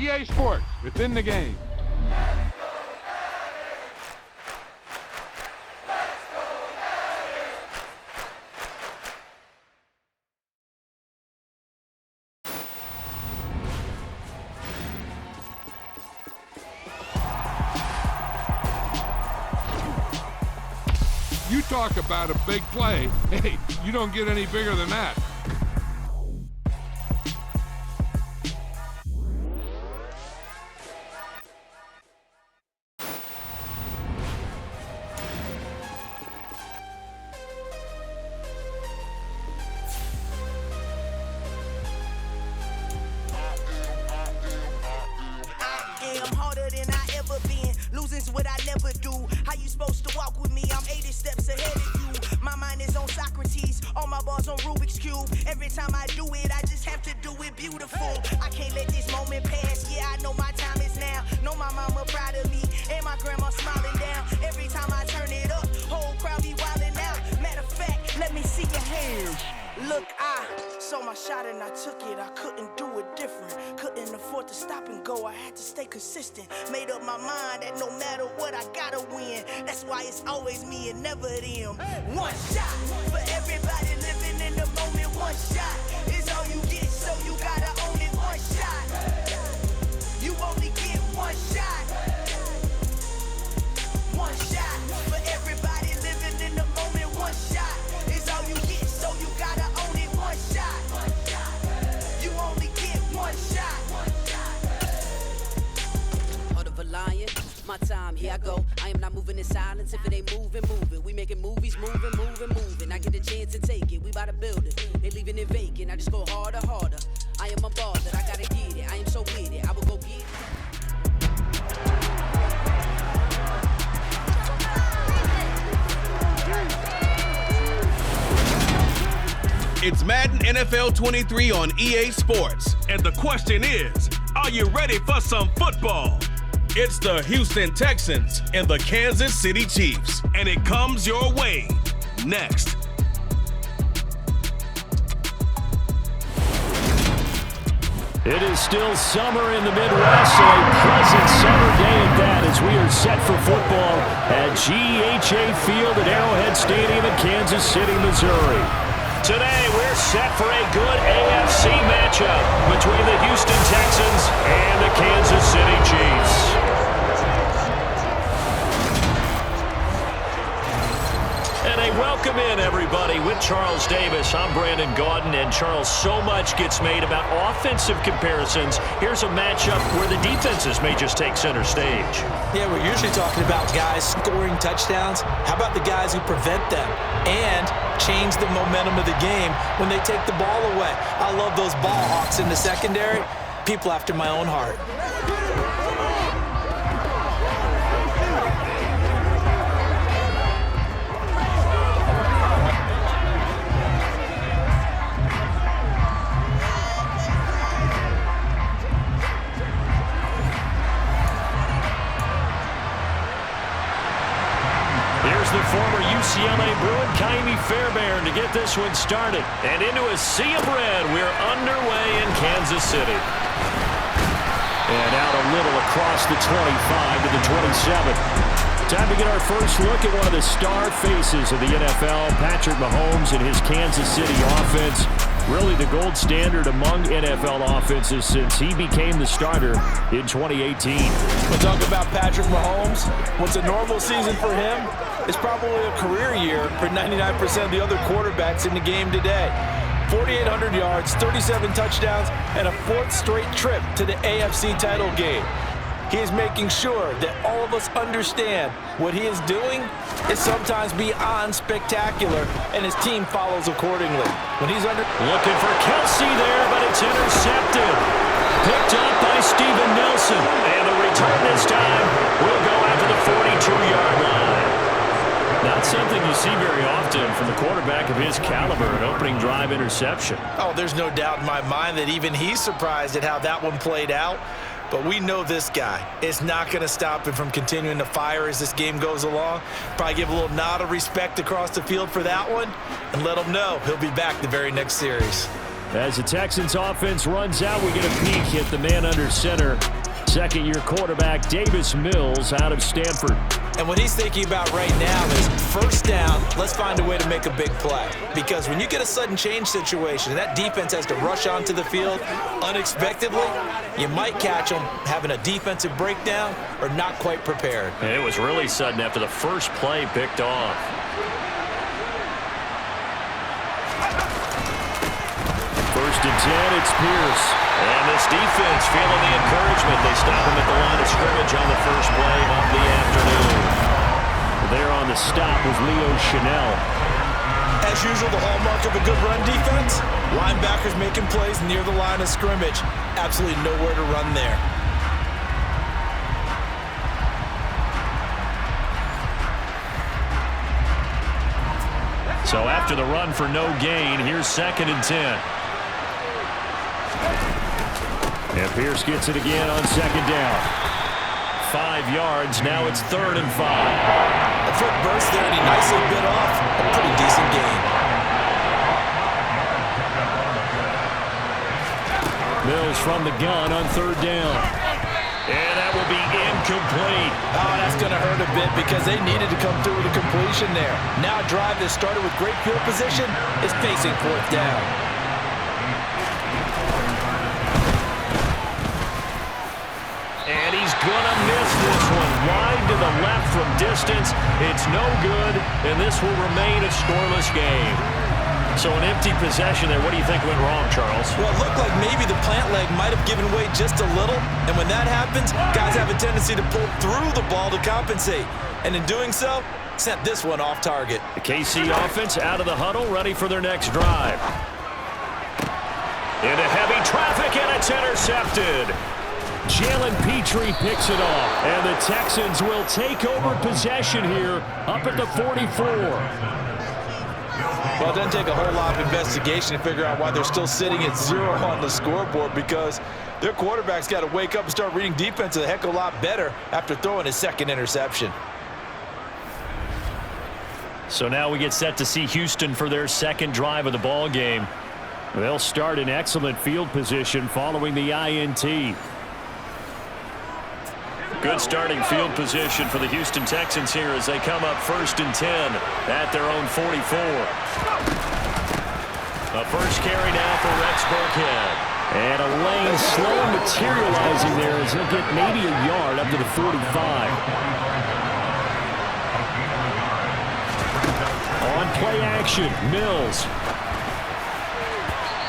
EA Sports, within the game. You talk about a big play. Hey, you don't get any bigger than that. What I never do. How you supposed to walk with me? I'm 80 steps ahead of you. My mind is on Socrates, all my bars on Rubik's Cube. Every time I do it, I just have to do it beautiful. I can't let this moment pass. Yeah, I know my time is now. Know my mama proud of me, and my grandma smiling down. Every time I turn it up, whole crowd be wilding out. Matter of fact, let me see your hands. Look, I saw my shot and I took it. I couldn't do it different. Couldn't afford to stop and go. I had to stay consistent. Made up my mind that no matter what, I gotta win. That's why it's always me and never them. One shot for everybody living in the moment. One shot is all you get, so you gotta own it. One shot. You only get one shot. One shot for everybody living in the moment. One shot is all you get, so you gotta own it. One shot. You only get one shot. Heart of a lion, my time, here I go. I am not moving in silence. If it ain't moving, move it. We making movies, moving. I get a chance to take it. We bout to build it. They leaving it vacant. I just go harder. I am a ball that I gotta get it. I am so with it. I will go get it. It's Madden NFL 23 on EA Sports. And the question is, are you ready for some football? It's the Houston Texans and the Kansas City Chiefs. And it comes your way next. It is still summer in the Midwest, so a pleasant summer day at that as we are set for football at GEHA Field at Arrowhead Stadium in Kansas City, Missouri. Today, we're set for a good AFC matchup between the Houston Texans and the Kansas City Chiefs. And a welcome in, everybody, with Charles Davis. I'm Brandon Gaudin, and Charles, so much gets made about offensive comparisons. Here's a matchup where the defenses may just take center stage. Yeah, we're usually talking about guys scoring touchdowns. How about the guys who prevent them and change the momentum of the game when they take the ball away? I love those ball hawks in the secondary. People after my own heart. The former UCLA Bruin, Kaimi Fairbairn, to get this one started. And into a sea of red, we're underway in Kansas City. And out a little across the 25 to the 27. Time to get our first look at one of the star faces of the NFL, Patrick Mahomes and his Kansas City offense. Really the gold standard among NFL offenses since he became the starter in 2018. We'll talk about Patrick Mahomes. What's a normal season for him is probably a career year for 99% of the other quarterbacks in the game today. 4,800 yards, 37 touchdowns, and a fourth straight trip to the AFC title game. He is making sure that all of us understand what he is doing is sometimes beyond spectacular, and his team follows accordingly. When he's looking for Kelsey there, but it's intercepted. Picked up by Steven Nelson. And the return this time will go out to the 42-yard line. Not something you see very often from the quarterback of his caliber, an opening drive interception. Oh, there's no doubt in my mind that even he's surprised at how that one played out. But we know this guy is not going to stop him from continuing to fire as this game goes along. Probably give a little nod of respect across the field for that one and let him know he'll be back the very next series. As the Texans offense runs out, we get a peek at the man under center. Second-year quarterback Davis Mills out of Stanford. And what he's thinking about right now is first down, let's find a way to make a big play. Because when you get a sudden change situation and that defense has to rush onto the field unexpectedly, you might catch them having a defensive breakdown or not quite prepared. And it was really sudden after the first play picked off. First and 10, it's Pierce. And this defense feeling the encouragement. They stop him at the line of scrimmage on the first play of the afternoon. There on the stop was Leo Chanel. As usual, the hallmark of a good run defense, linebackers making plays near the line of scrimmage. Absolutely nowhere to run there. So after the run for no gain, here's second and 10. And Pierce gets it again on second down. 5 yards. Now it's third and 5. A quick burst there, and he nicely bit off a pretty decent gain. Mills from the gun on third down. And that will be incomplete. Oh, that's going to hurt a bit because they needed to come through with a completion there. Now a drive that started with great field position is facing fourth down. And he's going to miss this one. Wide to the left from distance. It's no good, and this will remain a scoreless game. So an empty possession there. What do you think went wrong, Charles? Well, it looked like maybe the plant leg might have given way just a little, and when that happens, guys have a tendency to pull through the ball to compensate. And in doing so, sent this one off target. The KC offense out of the huddle, ready for their next drive. Into heavy traffic, and it's intercepted. Jalen Petrie picks it off, and the Texans will take over possession here up at the 44. Well, it doesn't take a whole lot of investigation to figure out why they're still sitting at 0 on the scoreboard, because their quarterback's got to wake up and start reading defense a heck of a lot better after throwing his second interception. So now we get set to see Houston for their second drive of the ball game. They'll start in excellent field position following the INT. Good starting field position for the Houston Texans here as they come up first and 10 at their own 44. A first carry now for Rex Burkhead. And a lane slow materializing there as he'll get maybe a yard up to the 45. On play action, Mills.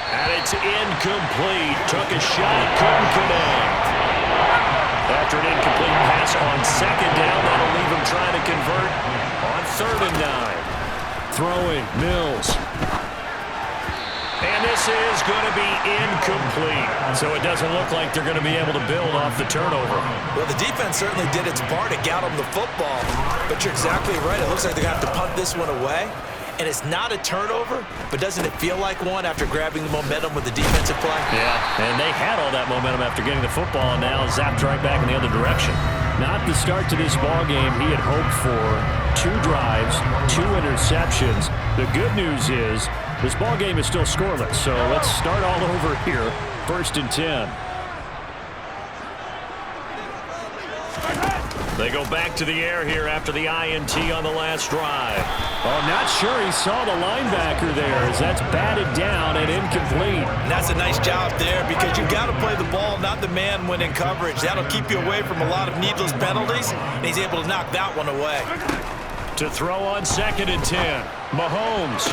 And it's incomplete. Took a shot, couldn't connect. After an incomplete pass on second down, that'll leave him trying to convert on third and 9. Throwing, Mills. And this is going to be incomplete. So it doesn't look like they're going to be able to build off the turnover. Well, the defense certainly did its part to get them the football. But you're exactly right. It looks like they're going to have to punt this one away. And it's not a turnover, but doesn't it feel like one after grabbing the momentum with the defensive play? Yeah, and they had all that momentum after getting the football, and now zapped right back in the other direction. Not the start to this ball game he had hoped for. 2 drives, 2 interceptions. The good news is this ball game is still scoreless, so let's start all over here. First and 10. They go back to the air here after the INT on the last drive. Oh, not sure he saw the linebacker there as that's batted down and incomplete. And that's a nice job there because you've got to play the ball, not the man when in coverage. That'll keep you away from a lot of needless penalties, and he's able to knock that one away. To throw on second and 10, Mahomes.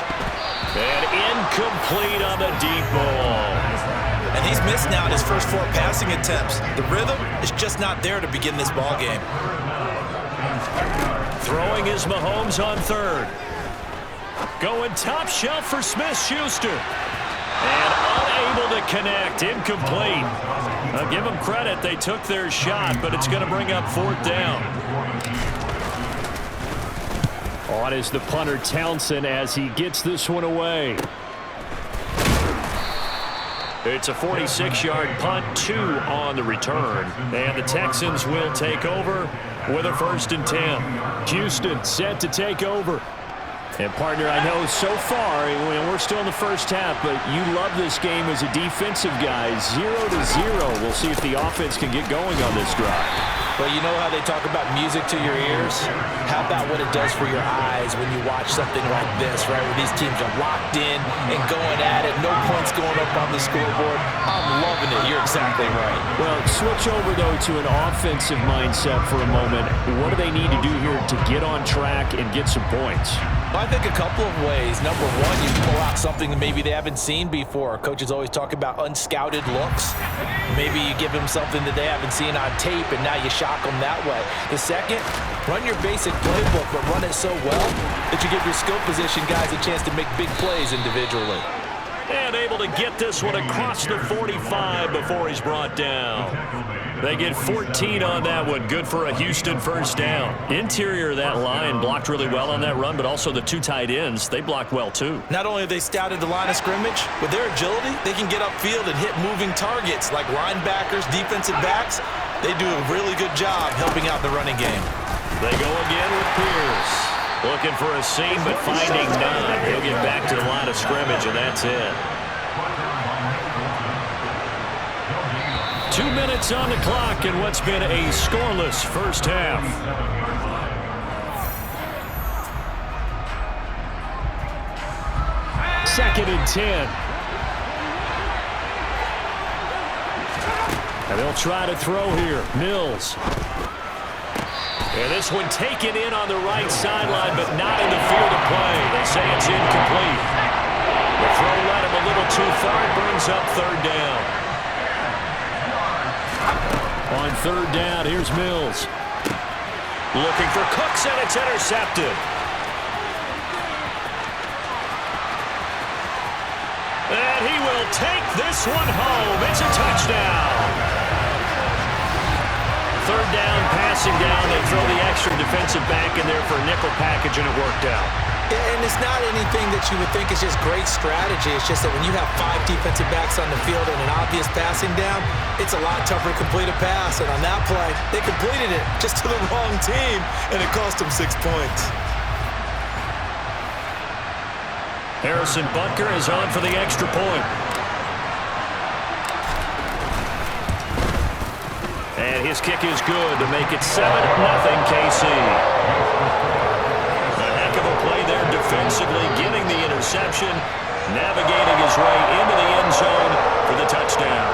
And incomplete on the deep ball. And he's missed now in his first 4 passing attempts. The rhythm is just not there to begin this ball game. Throwing is Mahomes on third. Going top shelf for Smith-Schuster. And unable to connect. Incomplete. I'll give them credit. They took their shot, but it's going to bring up fourth down. On is the punter Townsend as he gets this one away. It's a 46-yard punt, 2 on the return. And the Texans will take over with a first and 10. Houston set to take over. And, partner, I know so far, we're still in the first half, but you love this game as a defensive guy. 0-0. We'll see if the offense can get going on this drive. Well, you know how they talk about music to your ears? How about what it does for your eyes when you watch something like this, right, where these teams are locked in and going at it, no points going up on the scoreboard? I'm loving it. You're exactly right. Well, switch over, though, to an offensive mindset for a moment. What do they need to do here to get on track and get some points? Well, I think a couple of ways. Number one, you pull out something that maybe they haven't seen before. Coaches always talk about unscouted looks. Maybe you give them something that they haven't seen on tape, and now you shock them that way. The second, run your basic playbook, but run it so well that you give your skill position guys a chance to make big plays individually. And able to get this one across the 45 before he's brought down. They get 14 on that one. Good for a Houston first down. Interior of that line blocked really well on that run, but also the two tight ends, they blocked well too. Not only have they scouted the line of scrimmage, with their agility, they can get upfield and hit moving targets like linebackers, defensive backs. They do a really good job helping out the running game. They go again with Pierce. Looking for a seam, but finding none. He'll get back to the line of scrimmage, and that's it. 2 minutes on the clock in what's been a scoreless first half. Second and 10. And they'll try to throw here. Mills. And this one taken in on the right sideline, but not in the field of play. They say it's incomplete. The throw led him a little too far. It brings up third down. On third down, here's Mills. Looking for Cooks, and it's intercepted. And he will take this one home. It's a touchdown. Third down, passing down. They throw the extra defensive back in there for a nickel package, and it worked out. And it's not anything that you would think is just great strategy. It's just that when you have 5 defensive backs on the field and an obvious passing down, it's a lot tougher to complete a pass. And on that play, they completed it just to the wrong team, and it cost them 6 points. Harrison Butker is on for the extra point. And his kick is good to make it 7-0 KC. A heck of a play there defensively, getting the interception, navigating his way into the end zone for the touchdown.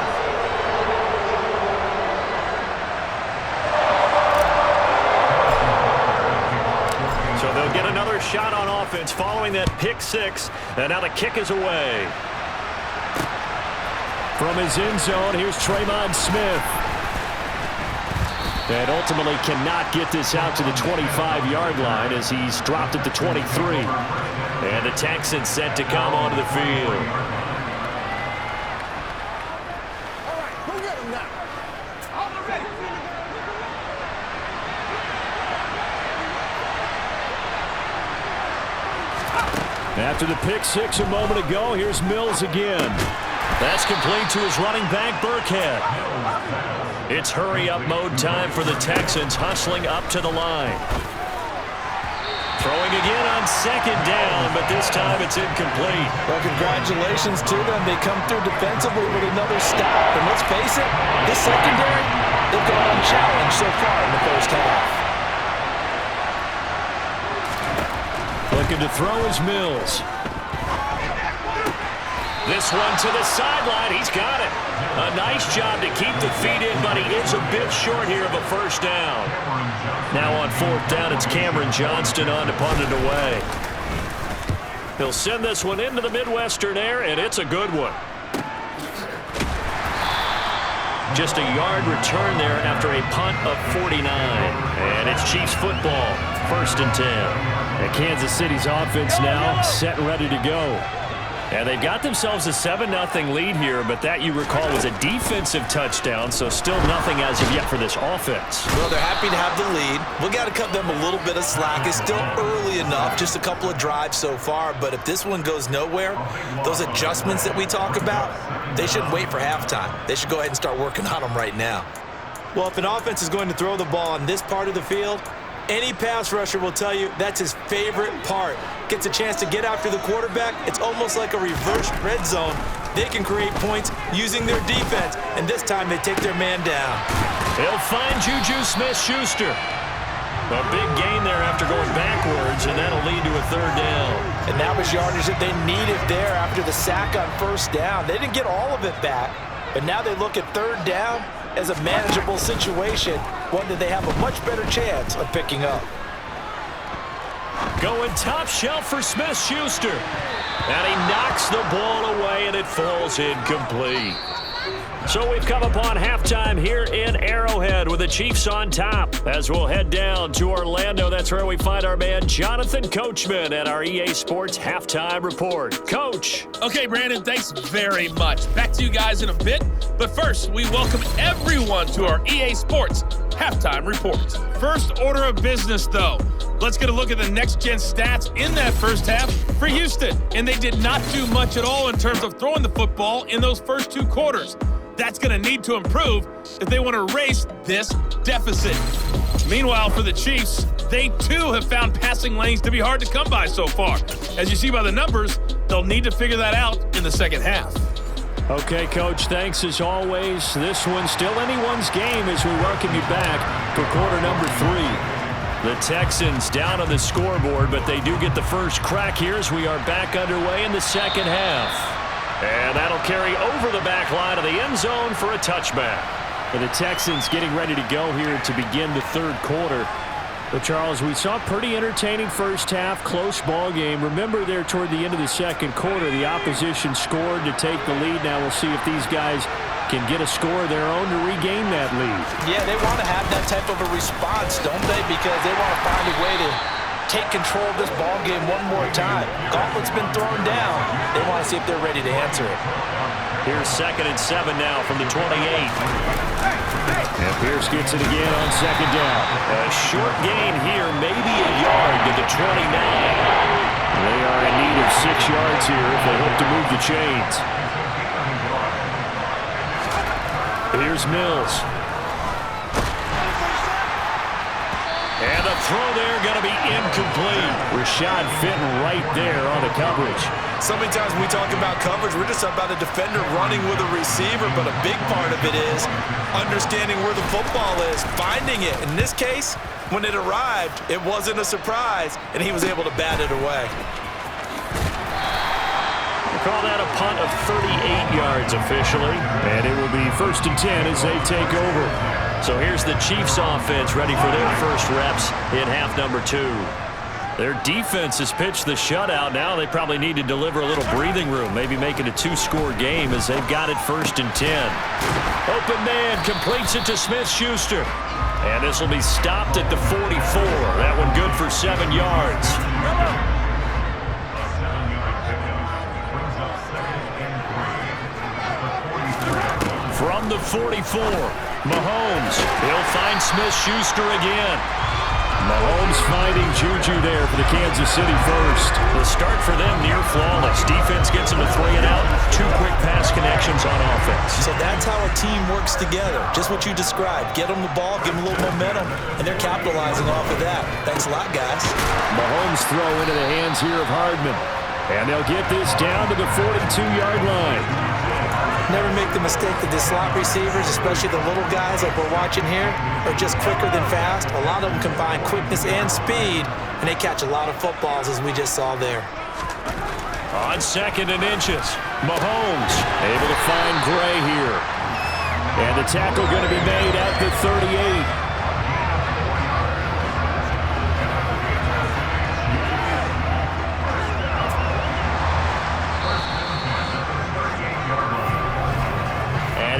So they'll get another shot on offense following that pick six, and now the kick is away. From his end zone, here's Tremon Smith. And ultimately cannot get this out to the 25-yard line as he's dropped at the 23. And the Texans set to come onto the field. All right, go get him now. On the ready. After the pick six a moment ago, here's Mills again. That's complete to his running back, Burkhead. It's hurry-up mode time for the Texans, hustling up to the line. Throwing again on second down, but this time it's incomplete. Well, congratulations to them. They come through defensively with another stop. And let's face it, this secondary, they've gone unchallenged so far in the first half. Looking to throw is Mills. This one to the sideline. He's got it. A nice job to keep the feet in, but he is a bit short here of a first down. Now on fourth down, it's Cameron Johnston on to punt it away. He'll send this one into the Midwestern air, and it's a good one. Just a yard return there after a punt of 49. And it's Chiefs football, 1st and 10. And Kansas City's offense now set and ready to go. And they've got themselves a 7-0 lead here, but that, you recall, was a defensive touchdown, so still nothing as of yet for this offense. Well, they're happy to have the lead. We got to cut them a little bit of slack. It's still early enough, just a couple of drives so far, but if this one goes nowhere, those adjustments that we talk about, they shouldn't wait for halftime. They should go ahead and start working on them right now. Well, if an offense is going to throw the ball on this part of the field, Any pass rusher will tell you that's his favorite part. Gets a chance to get after the quarterback. It's almost like a reverse red zone. They can create points using their defense, and this time they take their man down. He'll find Juju Smith-Schuster. A big gain there after going backwards, and that'll lead to a third down. And that was yardage that they needed there after the sack on first down. They didn't get all of it back, but now they look at third down as a manageable situation, one that they have a much better chance of picking up. Going top shelf for Smith-Schuster. And he knocks the ball away, and it falls incomplete. So we've come upon halftime here in Arrowhead with the Chiefs on top. As we'll head down to Orlando, that's where we find our man Jonathan Coachman at our EA Sports Halftime Report. Coach. Okay, Brandon, thanks very much. Back to you guys in a bit. But first, we welcome everyone to our EA Sports Halftime Report. First order of business, though. Let's get a look at the next-gen stats in that first half for Houston. And they did not do much at all in terms of throwing the football in those first two quarters. That's going to need to improve if they want to erase this deficit. Meanwhile, for the Chiefs, they too have found passing lanes to be hard to come by so far. As you see by the numbers, they'll need to figure that out in the second half. Okay, Coach, thanks as always. This one's still anyone's game as we welcome you back for quarter number 3. The Texans down on the scoreboard, but they do get the first crack here as we are back underway in the second half. And that'll carry over the back line of the end zone for a touchback. And the Texans getting ready to go here to begin the third quarter. But, Charles, we saw a pretty entertaining first half, close ball game. Remember there toward the end of the second quarter, the opposition scored to take the lead. Now we'll see if these guys can get a score of their own to regain that lead. Yeah, they want to have that type of a response, don't they? Because they want to find a way to take control of this ball game one more time. Gauntlet's been thrown down. They want to see if they're ready to answer it. Here's 2nd and 7 now from the 28. And Pierce gets it again on second down. A short gain here, maybe a yard to the 29. They are in need of 6 yards here if they hope to move the chains. Here's Mills. And the throw there going to be incomplete. Rashad fitting right there on the coverage. So many times when we talk about coverage, we're just about a defender running with a receiver, but a big part of it is understanding where the football is, finding it. In this case, when it arrived, it wasn't a surprise, and he was able to bat it away. We'll call that a punt of 38 yards officially, and it will be 1st and 10 as they take over. So here's the Chiefs offense ready for their first reps in half number 2. Their defense has pitched the shutout. Now they probably need to deliver a little breathing room, maybe make it a 2-score game as they've got it 1st and 10. Open man completes it to Smith-Schuster. And this will be stopped at the 44. That one good for 7 yards. From the 44, Mahomes. He'll find Smith-Schuster again. Mahomes finding Juju there for the Kansas City first. The start for them near flawless. Defense gets them to 3 and out. 2 quick pass connections on offense. So that's how a team works together. Just what you described. Get them the ball, give them a little momentum, and they're capitalizing off of that. Thanks a lot, guys. Mahomes throw into the hands here of Hardman. And they'll get this down to the 42-yard line. Never make the mistake that the slot receivers, especially the little guys like we're watching here, are just quicker than fast. A lot of them combine quickness and speed, and they catch a lot of footballs, as we just saw there. On 2nd and inches, Mahomes able to find Gray here. And the tackle going to be made at the 38.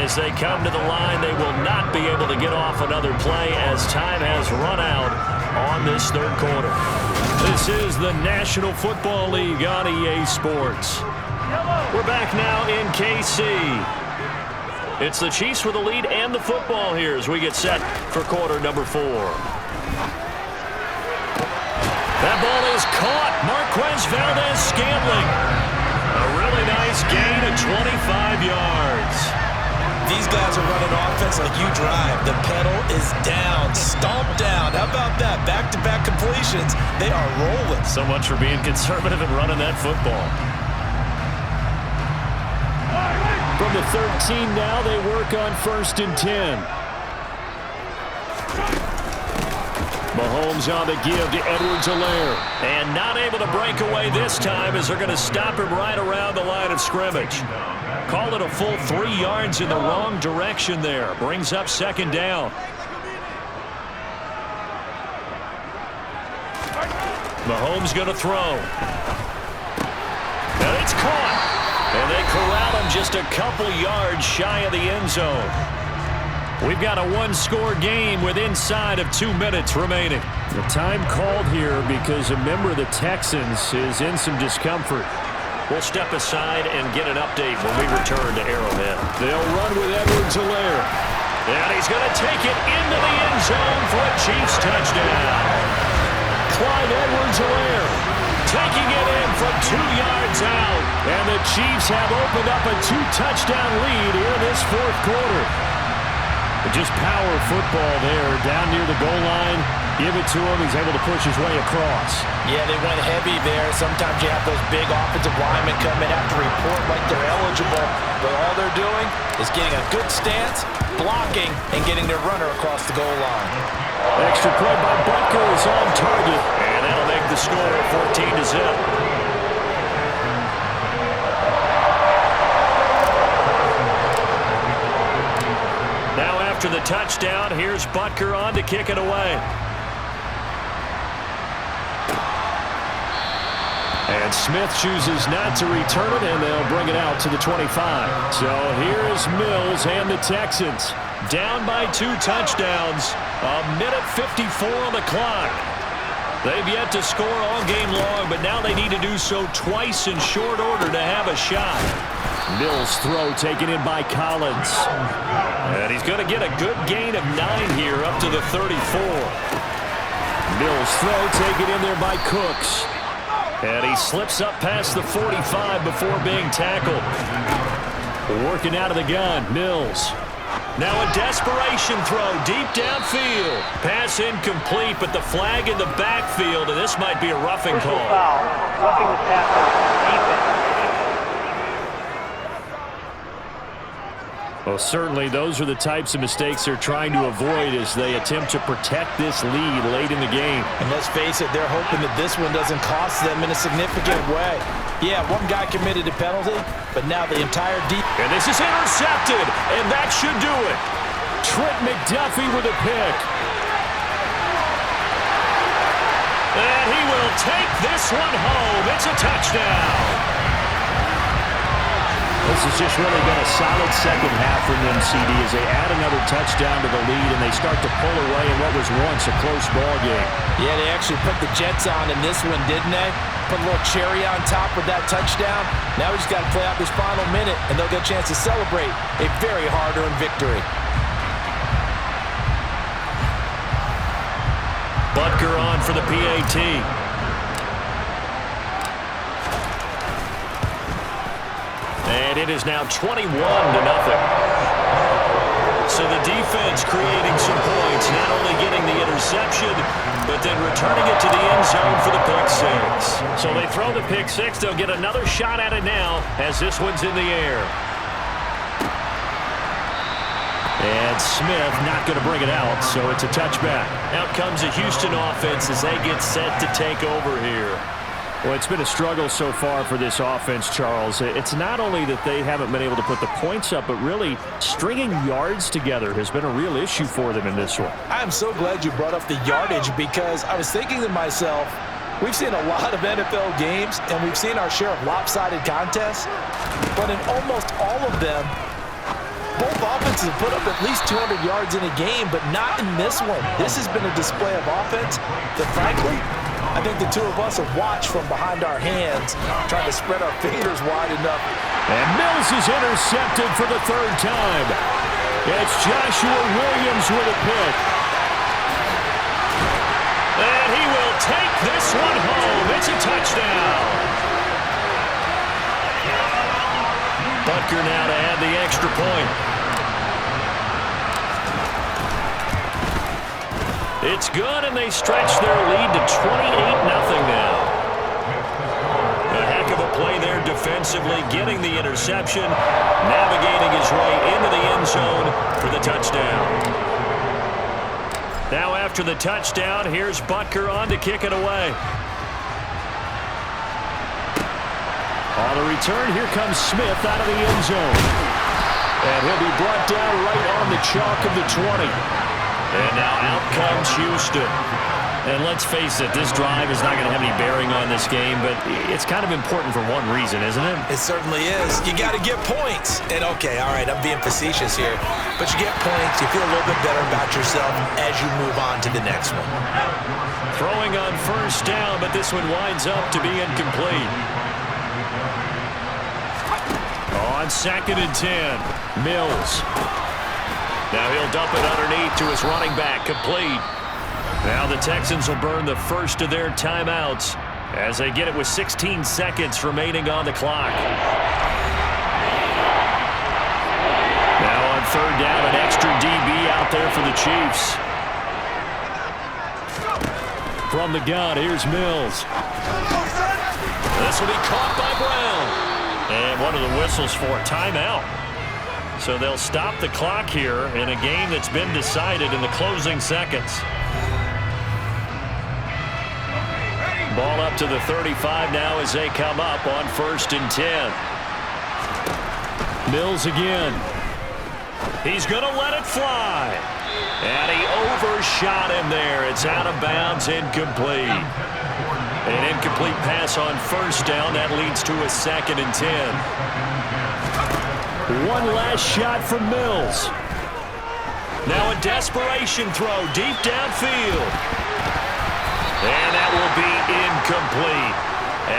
As they come to the line, they will not be able to get off another play as time has run out on this third quarter. This is the National Football League on EA Sports. We're back now in KC. It's the Chiefs with the lead and the football here as we get set for quarter number 4. That ball is caught. Marquez Valdez-Scantling. A really nice gain of 25 yards. These guys are running offense like you drive. The pedal is down, stomped down. How about that? Back-to-back completions. They are rolling. So much for being conservative and running that football. From the 13 now, they work on 1st and 10. Mahomes on the give to Edwards-Helaire. And not able to break away this time as they're going to stop him right around the line of scrimmage. Call it a full 3 yards in the wrong direction there. Brings up 2nd down. Mahomes going to throw. And it's caught. And they corral him just a couple yards shy of the end zone. We've got a 1-score game with inside of 2 minutes remaining. The time called here because a member of the Texans is in some discomfort. We'll step aside and get an update when we return to Arrowhead. They'll run with Edwards-Helaire. And he's going to take it into the end zone for a Chiefs touchdown. Clyde Edwards-Helaire taking it in from 2 yards out. And the Chiefs have opened up a 2-touchdown lead here in this 4th quarter. Just power football there down near the goal line. Give it to him. He's able to push his way across. Yeah, they went heavy there. Sometimes you have those big offensive linemen come in, have to report like they're eligible. But all they're doing is getting a good stance, blocking, and getting their runner across the goal line. Extra play by Butker is on target. And that'll make the score 14-0. After the touchdown, here's Butker on to kick it away. And Smith chooses not to return it, and they'll bring it out to the 25. So here's Mills and the Texans. Down by 2 touchdowns. 1:54 on the clock. They've yet to score all game long, but now they need to do so twice in short order to have a shot. Mills' throw taken in by Collins. And he's going to get a good gain of 9 here up to the 34. Mills' throw taken in there by Cooks. And he slips up past the 45 before being tackled. Working out of the gun, Mills. Now a desperation throw deep downfield. Pass incomplete, but the flag in the backfield, and this might be a roughing call. Roughing the passer, defense. Well, certainly those are the types of mistakes they're trying to avoid as they attempt to protect this lead late in the game. And let's face it, they're hoping that this one doesn't cost them in a significant way. Yeah, one guy committed a penalty, but now the entire defense. And this is intercepted, and that should do it. Trent McDuffie with a pick. And he will take this one home. It's a touchdown. This has just really been a solid second half from them, CD, as they add another touchdown to the lead and they start to pull away in what was once a close ball game. Yeah, they actually put the Jets on in this one, didn't they? Put a little cherry on top with that touchdown. Now we just got to play out this final minute, and they'll get a chance to celebrate a very hard-earned victory. Butker on for the PAT. And it is now 21-0. So the defense creating some points, not only getting the interception, but then returning it to the end zone for the pick six. So they throw the pick six. They'll get another shot at it now as this one's in the air. And Smith not going to bring it out, so it's a touchback. Out comes the Houston offense as they get set to take over here. Well, it's been a struggle so far for this offense, Charles. It's not only that they haven't been able to put the points up, but really stringing yards together has been a real issue for them in this one. I'm so glad you brought up the yardage because I was thinking to myself, we've seen a lot of NFL games and we've seen our share of lopsided contests, but in almost all of them, both offenses have put up at least 200 yards in a game, but not in this one. This has been a display of offense that, frankly, I think the two of us have watched from behind our hands, trying to spread our fingers wide enough. And Mills is intercepted for the third time. It's Joshua Williams with a pick. And he will take this one home. It's a touchdown. Butker now to add the extra point. It's good, and they stretch their lead to 28-0 now. A heck of a play there defensively, getting the interception, navigating his way into the end zone for the touchdown. Now after the touchdown, here's Butker on to kick it away. On the return, here comes Smith out of the end zone. And he'll be brought down right on the chalk of the 20. And now out comes Houston. And let's face it, this drive is not going to have any bearing on this game, but it's kind of important for one reason, isn't it? It certainly is. You got to get points. And okay, all right, I'm being facetious here, but you get points, you feel a little bit better about yourself as you move on to the next one. Throwing on first down, but this one winds up to be incomplete. On 2nd and 10, Mills. Now he'll dump it underneath to his running back, complete. Now the Texans will burn the first of their timeouts as they get it with 16 seconds remaining on the clock. Now on 3rd down, an extra DB out there for the Chiefs. From the gun, here's Mills. This will be caught by Brown. And one of the whistles for a timeout. So they'll stop the clock here in a game that's been decided in the closing seconds. Ball up to the 35 now as they come up on 1st and 10. Mills again. He's going to let it fly. And he overshot him there. It's out of bounds, incomplete. An incomplete pass on 1st down. That leads to a 2nd and 10. One last shot from Mills. Now a desperation throw deep downfield. And that will be incomplete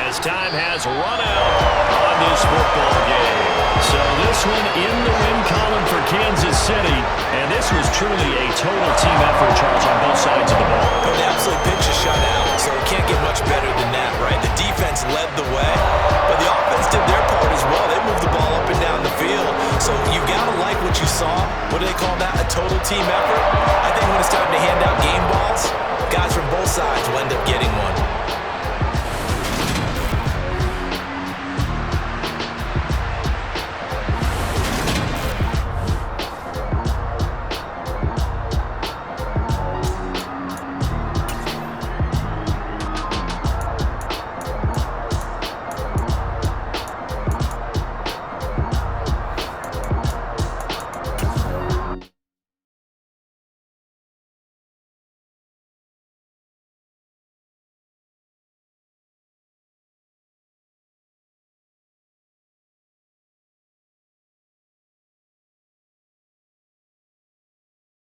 as time has run out on this football game. So this one in the win column for Kansas City. And this was truly a total team effort, Charles, on both sides of the ball. An absolute pitch is shut out, so it can't get much better than that, right? The defense led the way, but the offense did their part as well. They moved the ball up and down the field. So you got to like what you saw. What do they call that? A total team effort? I think when it's time to hand out game balls, guys from both sides will end up getting one.